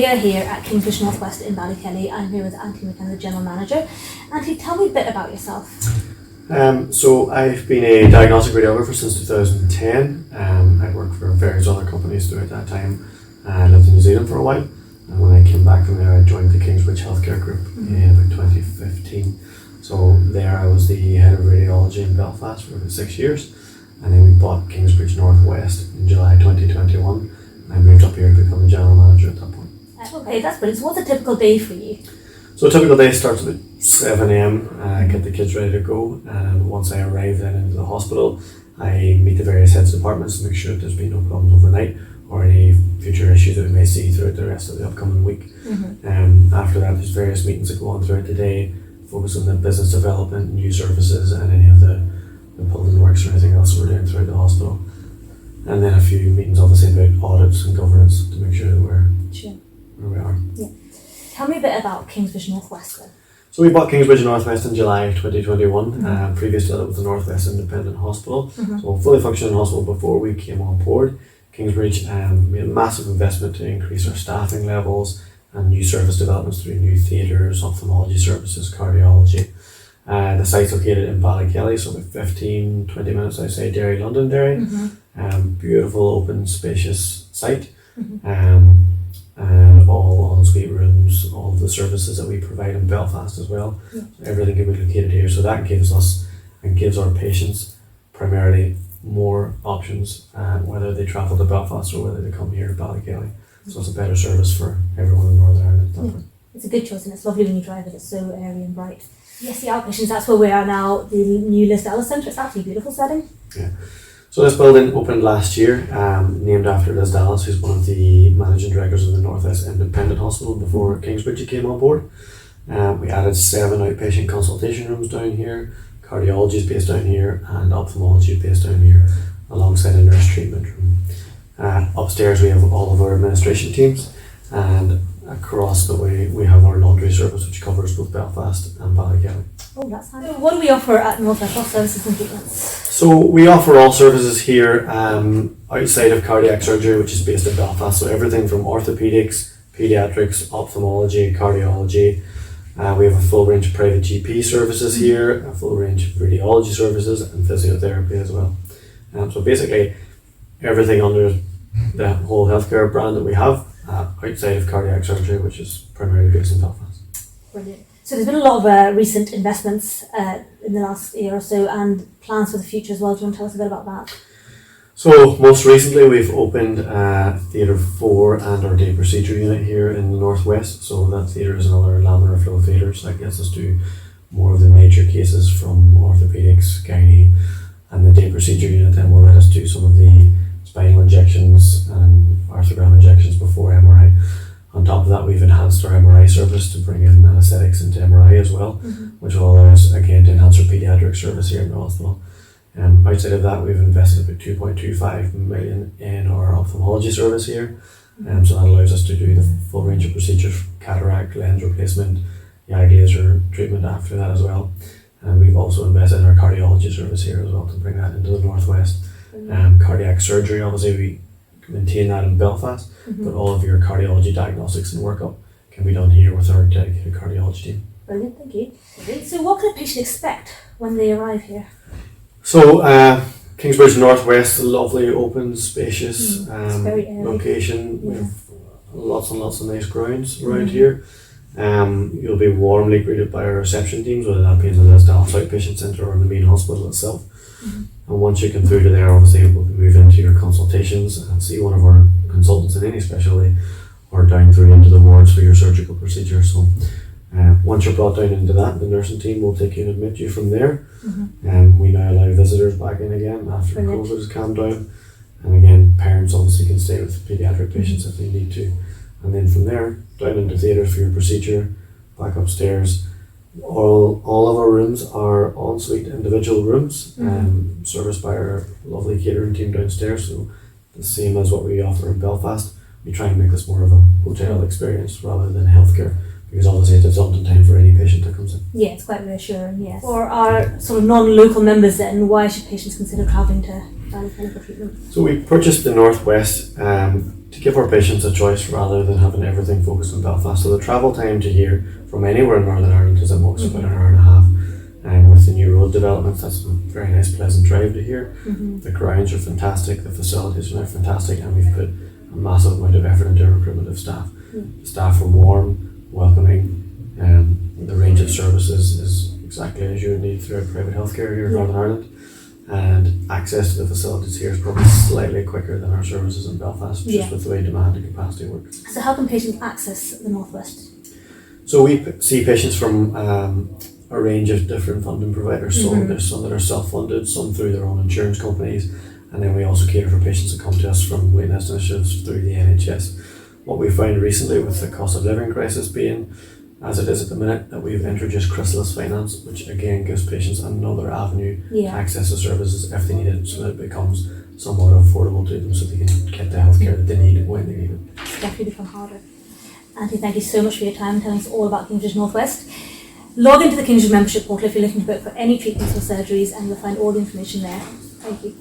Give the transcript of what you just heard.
are here at Kingsbridge Northwest in Ballykelly. I'm here with Anthony McKenna, the General Manager. Anthony, tell me a bit about yourself. So I've been a diagnostic radiographer since 2010. I've worked for various other companies throughout that time. I lived in New Zealand for a while, and when I came back from there I joined the Kingsbridge Healthcare Group in about 2015. So there I was the head of radiology in Belfast for about 6 years, and then we bought Kingsbridge Northwest in July 2021. I moved up here to become the general manager at that point. Okay, that's brilliant. So what's a typical day for you? So a typical day starts at 7 a.m. Get the kids ready to go, and once I arrive then into the hospital, I meet the various heads of departments to make sure that there's been no problems overnight or any future issues that we may see throughout the rest of the upcoming week. After that, there's various meetings that go on throughout the day, focus on the business development, new services, and any of the building works or anything else that we're doing throughout the hospital. And then a few meetings obviously about audits and governance to make sure that we're where we are. Yeah. Tell me a bit about Kingsbridge Northwest then. So we bought Kingsbridge Northwest in July 2021. Previous to that, it was the Northwest Independent Hospital. So a fully functioning hospital before we came on board. Kingsbridge made a massive investment to increase our staffing levels and new service developments through new theatres, ophthalmology services, cardiology. The site's located in Ballykelly, so about 15-20 minutes outside Derry, Londonderry. Beautiful, open, spacious site. And all ensuite rooms, all of the services that we provide in Belfast as well. So everything can be located here. So that gives us and gives our patients primarily more options, whether they travel to Belfast or whether they come here to Ballykelly. So it's a better service for everyone in Northern Ireland. It's a good choice, and it's lovely when you drive it. It's so airy and bright. Yes, the outpatients, that's where we are now, the new List Ellis Centre. It's absolutely beautiful setting. Yeah. So this building opened last year, named after Liz Dallas, who's one of the managing directors of the Northwest Independent Hospital before Kingsbridge came on board. We added 7 outpatient consultation rooms down here, cardiology is based down here, and ophthalmology is based down here, alongside a nurse treatment room. Upstairs we have all of our administration teams, and across the way we have our laundry service, which covers both Belfast and Ballykelly. Oh, that's handy. What do we offer at Northwest? What services and treatments? So we offer all services here outside of cardiac surgery, which is based in Belfast. So everything from orthopaedics, paediatrics, ophthalmology, cardiology. We have a full range of private GP services here, a full range of radiology services, and physiotherapy as well. So basically everything under the whole healthcare brand that we have outside of cardiac surgery, which is primarily based in Belfast. Brilliant. So there's been a lot of recent investments in the last year or so, and plans for the future as well. Do you want to tell us a bit about that? So most recently we've opened Theatre 4 and our day procedure unit here in the Northwest. So that theatre is another laminar flow theatre, so that gets us to more of the major cases from orthopaedics, gynae, and the day procedure unit then will let us do some of the spinal injections and arthrogram injections before MRI. On top of that, we've enhanced our MRI service to bring in anaesthetics into MRI as well, which will allow us again to enhance our paediatric service here in the hospital. Outside of that, we've invested about 2.25 million in our ophthalmology service here. So that allows us to do the full range of procedures, cataract, lens replacement, the eye laser treatment after that as well. And we've also invested in our cardiology service here as well to bring that into the Northwest. Cardiac surgery, obviously we maintain that in Belfast, but all of your cardiology diagnostics and workup can be done here with our dedicated cardiology team. Brilliant, thank you. So what can a patient expect when they arrive here? So Kingsbridge Northwest, a lovely, open, spacious location. We have lots and lots of nice grounds around here. You'll be warmly greeted by our reception teams, whether that be in the Liz Dallas Outpatient Centre or in the main hospital itself. And once you come through to there, obviously we'll move into your consultations and see one of our consultants in any specialty, or down through into the wards for your surgical procedure. So once you're brought down into that, the nursing team will take you and admit you from there. We now allow visitors back in again after COVID has calmed down. And again, parents obviously can stay with paediatric patients if they need to. And then from there, down into theatre for your procedure, back upstairs. All of our rooms are ensuite individual rooms, serviced by our lovely catering team downstairs. So the same as what we offer in Belfast. We try and make this more of a hotel experience rather than healthcare, because obviously it's done in time for any patient that comes in. Yeah, it's quite reassuring, yes. For our sort of non-local members then, why should patients consider travelling to Ballykelly for treatment? So we purchased the Northwest to give our patients a choice rather than having everything focused in Belfast. So the travel time to here from anywhere in Northern Ireland is at most about an hour and a half. And with the new road developments, that's a very nice, pleasant drive to here. The grounds are fantastic, the facilities are now fantastic, and we've put a massive amount of effort into recruitment of staff. The staff are warm, welcoming, the range of services is exactly as you would need throughout private healthcare here in Northern Ireland. And access to the facilities here is probably slightly quicker than our services in Belfast, just with the way demand and capacity works. So how can patients access the Northwest? So we see patients from a range of different funding providers. So there's some that are self-funded, some through their own insurance companies, and then we also cater for patients that come to us from waiting list initiatives through the NHS. What we found recently with the cost of living crisis being as it is at the minute, that we've introduced Chrysalis Finance, which again gives patients another avenue to access the services if they need it, so that it becomes somewhat affordable to them so they can get the healthcare that they need when they need it. It's definitely become harder. Anthony, thank you so much for your time telling us all about Kingsbridge Northwest. Log into the Kingsbridge membership portal if you're looking to book for any treatments or surgeries, and you'll find all the information there. Thank you.